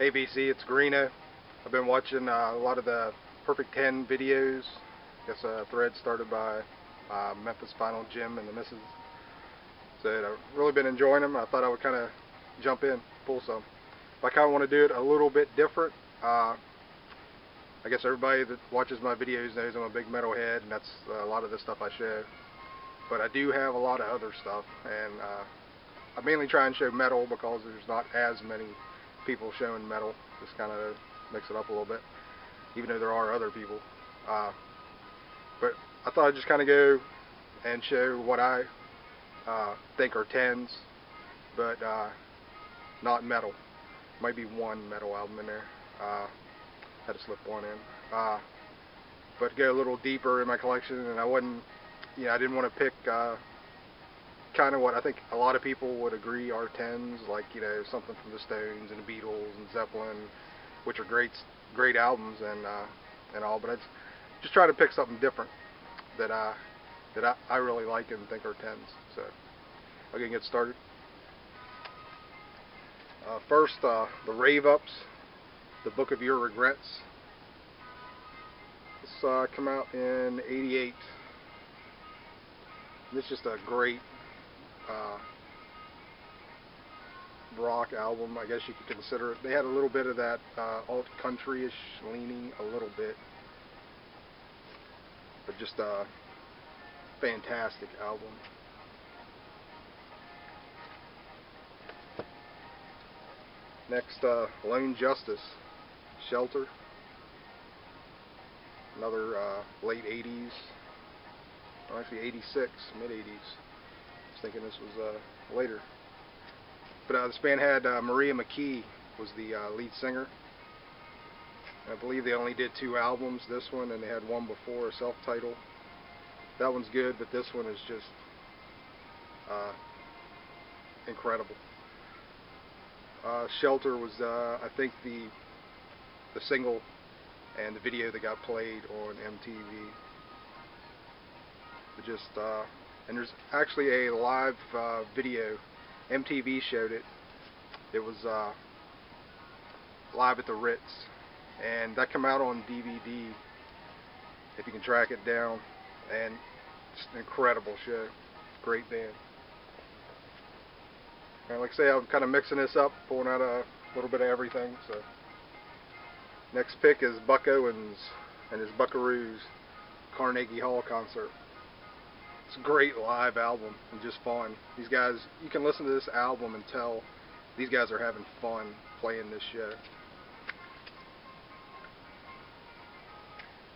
ABC, it's Greeno. I've been watching a lot of the Perfect 10 videos. I guess a thread started by MphsvinylJim and the Mrs. So I've really been enjoying them. I thought I would kind of jump in, pull some. But I kind of want to do it a little bit different. I guess everybody that watches my videos knows I'm a big metalhead, and that's a lot of the stuff I show. But I do have a lot of other stuff, and I mainly try and show metal because there's not as many people showing metal. Just kind of mix it up a little bit, even though there are other people. But I thought I'd just kind of go and show what I think are 10's, but not metal. Might be one metal album in there. Had to slip one in. But to go a little deeper in my collection, and I didn't want to pick kind of what I think a lot of people would agree are 10's, like, something from the Stones and the Beatles and Zeppelin, which are great albums and all. But I just try to pick something different that I really like and think are 10's. So I can get started. First, the Rave Ups, The Book of Your Regrets. This came out in '88. This is just a great rock album, I guess you could consider it. They had a little bit of that alt country-ish leaning, a little bit, but just a fantastic album. Next, Lone Justice, Shelter. Another late 80s, or actually 86, mid 80s. I was thinking this was later. But this band had Maria McKee was the lead singer. I believe they only did 2 albums, this one, and they had one before, a self-titled. That one's good, but this one is just incredible. Shelter was, I think, the single and the video that got played on MTV. But just, and there's actually a live video. MTV showed it. It was live at the Ritz, and that came out on DVD if you can track it down. And it's an incredible show. Great band. And like I say, I'm kind of mixing this up, pulling out a little bit of everything. So next pick is Buck Owens and his Buckaroos Carnegie Hall concert. It's a great live album and just fun. These guys, you can listen to this album and tell these guys are having fun playing this show.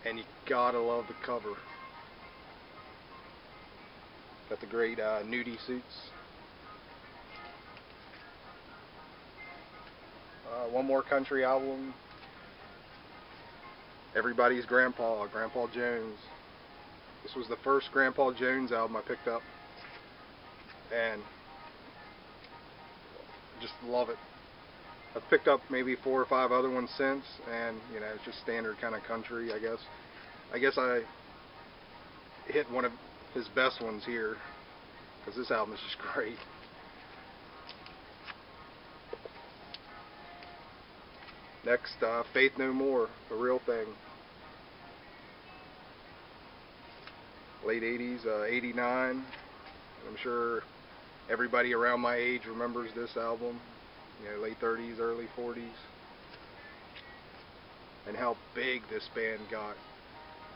And you gotta love the cover. Got the great nudie suits. One more country album. Everybody's Grandpa, Grandpa Jones. This was the first Grandpa Jones album I picked up, and just love it. I've picked up maybe 4 or 5 other ones since, and it's just standard kind of country, I guess. I guess I hit one of his best ones here, because this album is just great. Next, Faith No More, The Real Thing. Late 80s, 89. I'm sure everybody around my age remembers this album. Late 30s, early 40s. And how big this band got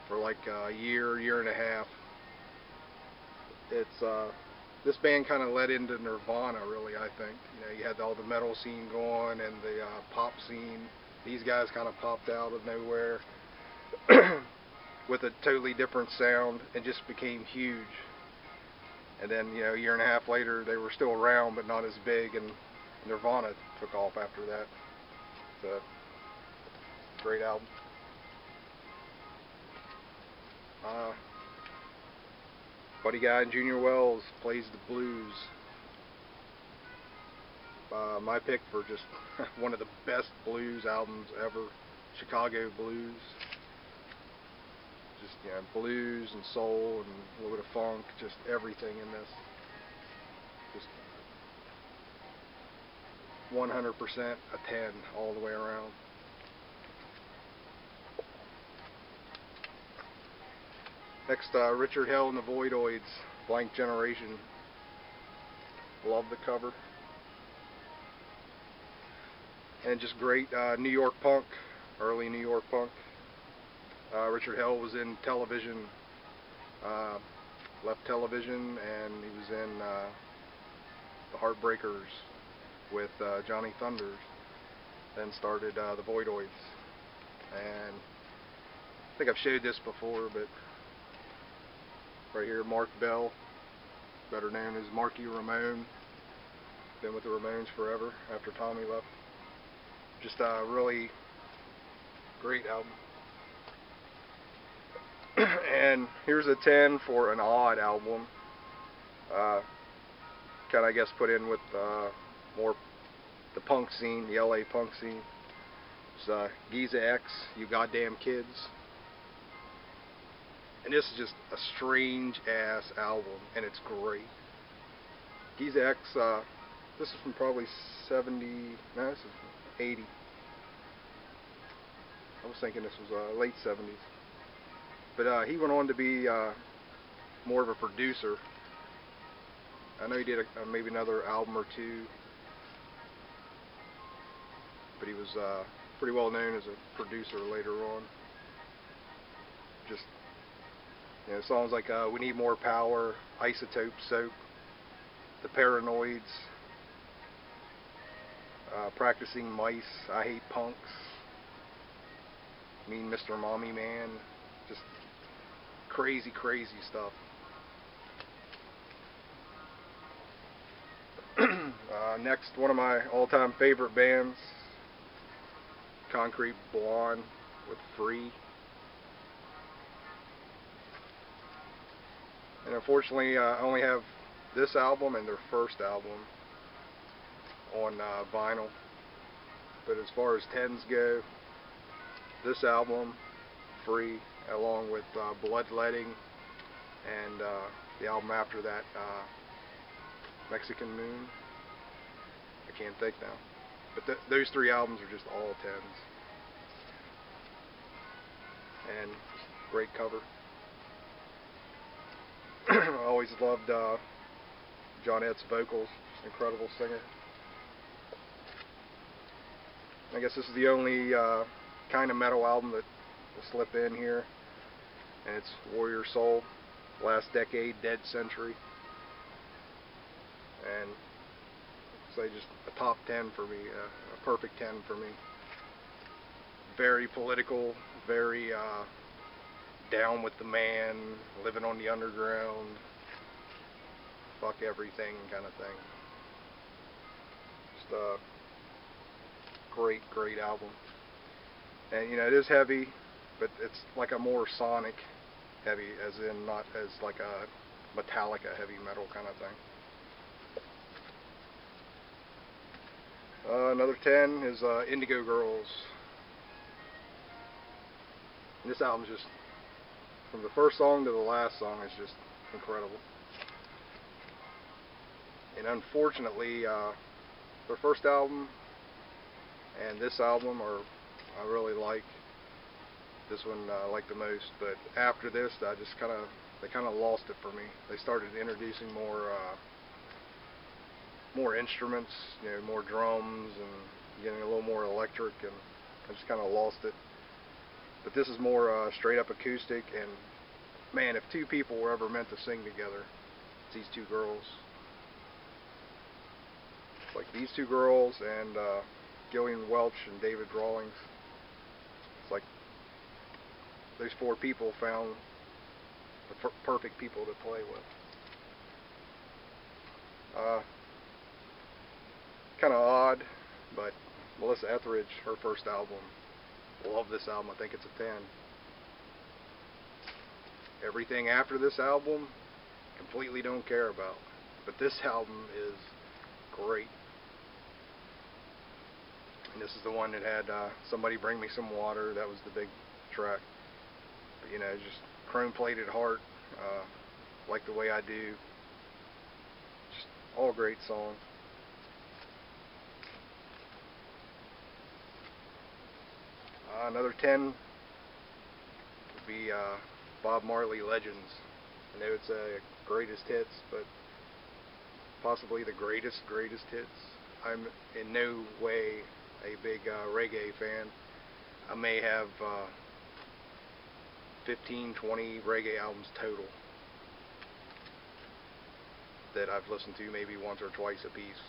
for like a year and a half. It's this band kind of led into Nirvana, really, I think. You had all the metal scene going and the pop scene. These guys kind of popped out of nowhere with a totally different sound and just became huge. And then, a year and a half later, they were still around, but not as big, and Nirvana took off after that. It's a great album. Buddy Guy and Junior Wells Plays the Blues. My pick for just one of the best blues albums ever, Chicago Blues. Just blues and soul and a little bit of funk, just everything in this. Just 100% a 10 all the way around. Next, Richard Hell and the Voidoids, Blank Generation. Love the cover. And just great New York punk, early New York punk. Richard Hell was in television, left television, and he was in the Heartbreakers with Johnny Thunders. Then started the Voidoids. And I think I've showed this before, but right here, Mark Bell, better known as Marky Ramone. Been with the Ramones forever after Tommy left. Just a really great album. And here's a 10 for an odd album. Kind of, I guess, put in with more the punk scene, the LA punk scene. It's Giza X, You Goddamn Kids. And this is just a strange ass album, and it's great. Giza X, this is from probably 70, no, this is 80. I was thinking this was late 70s. But he went on to be more of a producer. I know he did maybe another album or two, but he was pretty well known as a producer later on. Just, you know, songs like We Need More Power, Isotope Soap, The Paranoids, Practicing Mice, I Hate Punks, Mean Mr. Mommy Man, just crazy, crazy stuff. Next, one of my all-time favorite bands, Concrete Blonde with Free. And unfortunately, I only have this album and their first album on vinyl. But as far as 10's go, this album, Free, along with Bloodletting, and the album after that, Mexican Moon. I can't think now. But those three albums are just all 10's. And great cover. I always loved Johnette's vocals. Just incredible singer. I guess this is the only kind of metal album that will slip in here. And it's Warrior Soul, Last Decade, Dead Century. And say just a top 10 for me, a perfect 10 for me. Very political, very down with the man, living on the underground, fuck everything kind of thing. Just a great, great album. And you know, it is heavy, but it's like a more sonic heavy, as in not as like a Metallica heavy metal kind of thing. Another 10 is Indigo Girls. And this album's just, from the first song to the last song, is just incredible. And unfortunately, their first album and this album I really like. This one I like the most, but after this, they kind of lost it for me. They started introducing more instruments, you know, more drums, and getting a little more electric, and I just kind of lost it. But this is more straight up acoustic, and man, if two people were ever meant to sing together, it's these two girls. Like these two girls and Gillian Welch and David Rawlings. It's like those four people found the perfect people to play with. Kind of odd, but Melissa Etheridge, her first album, love this album. I think it's a 10. Everything after this album, completely don't care about. But this album is great. And this is the one that had Somebody Bring Me Some Water. That was the big track. But, you know, just chrome-plated heart, Like the Way I Do. Just all great songs. Another 10 would be Bob Marley Legends. I know it's a greatest hits, but possibly the greatest hits. I'm in no way a big reggae fan. I may have 15, 20 reggae albums total that I've listened to maybe once or twice a piece.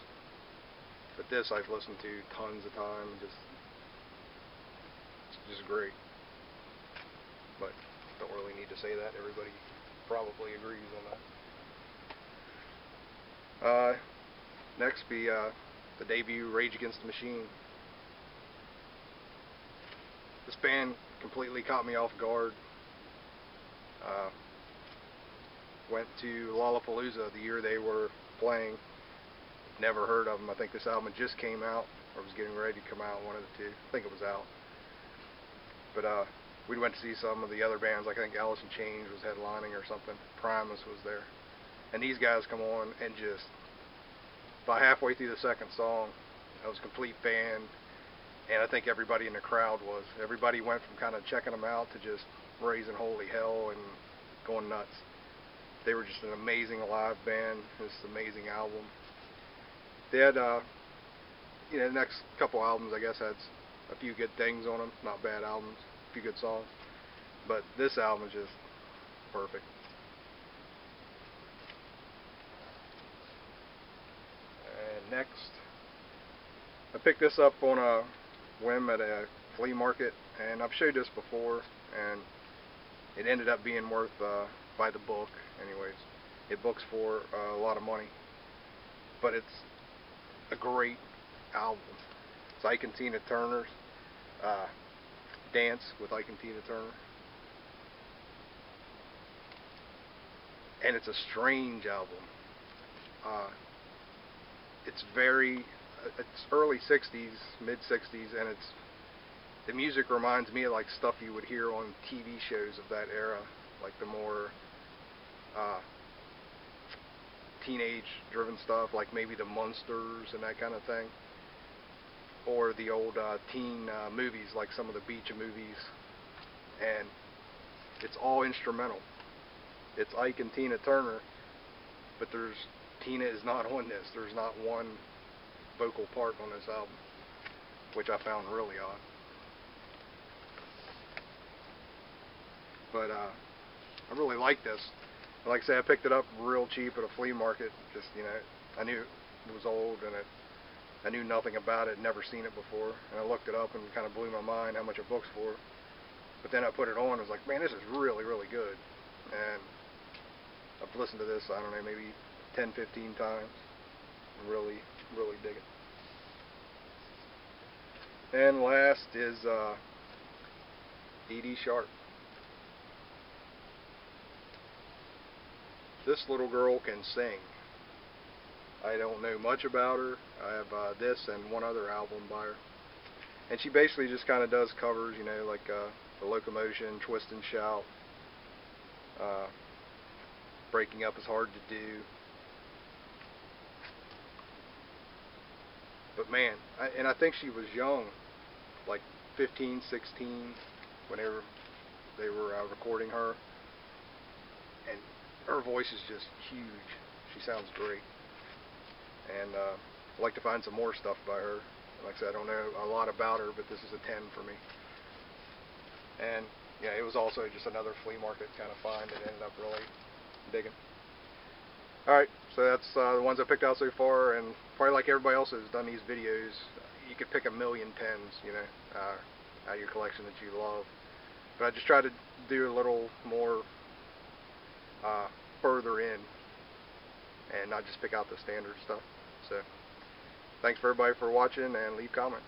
But this I've listened to tons of time. It's just great. But don't really need to say that. Everybody probably agrees on that. Next be the debut Rage Against the Machine. This band completely caught me off guard. Went to Lollapalooza the year they were playing. Never heard of them. I think this album just came out, or was getting ready to come out, one of the two. I think it was out. But we went to see some of the other bands, like I think Alice in Chains was headlining or something. Primus was there. And these guys come on and just, by halfway through the second song, I was a complete fan. And I think everybody in the crowd was. Everybody went from kind of checking them out to just raising holy hell and going nuts. They were just an amazing live band. This amazing album. They had, the next couple albums, I guess, had a few good things on them. Not bad albums, a few good songs. But this album is just perfect. And next, I picked this up on a whim at a flea market, and I've showed this before, and it ended up being worth by the book. Anyways, it books for a lot of money, but it's a great album. It's Ike and Tina Turner's Dance with Ike and Tina Turner, and it's a strange album. It's early 60s, mid 60s, and the music reminds me of like stuff you would hear on TV shows of that era, like the more teenage driven stuff, like maybe the Munsters and that kind of thing, or the old teen movies, like some of the beach movies. And it's all instrumental. It's Ike and Tina Turner, but Tina is not on this. There's not one vocal part on this album, which I found really odd. But I really like this. Like I say, I picked it up real cheap at a flea market. Just, I knew it was old, and I knew nothing about it, never seen it before. And I looked it up and it kind of blew my mind how much it book's for. But then I put it on and was like, man, this is really, really good. And I've listened to this, I don't know, maybe 10, 15 times. Really, really dig it. And last is Dee Dee Sharp. This little girl can sing. I don't know much about her. I have this and one other album by her. And she basically just kind of does covers, like The Locomotion, Twist and Shout, Breaking Up Is Hard to Do. But man, I think she was young, like 15, 16, whenever they were recording her. And her voice is just huge. She sounds great. And I'd like to find some more stuff by her. Like I said, I don't know a lot about her, but this is a 10 for me. And yeah, it was also just another flea market kind of find that ended up really digging. Alright, so that's the ones I picked out so far, and probably like everybody else has done these videos, you could pick a million 10s, out of your collection that you love. But I just try to do a little more further in, and not just pick out the standard stuff. So, thanks for everybody for watching, and leave comments.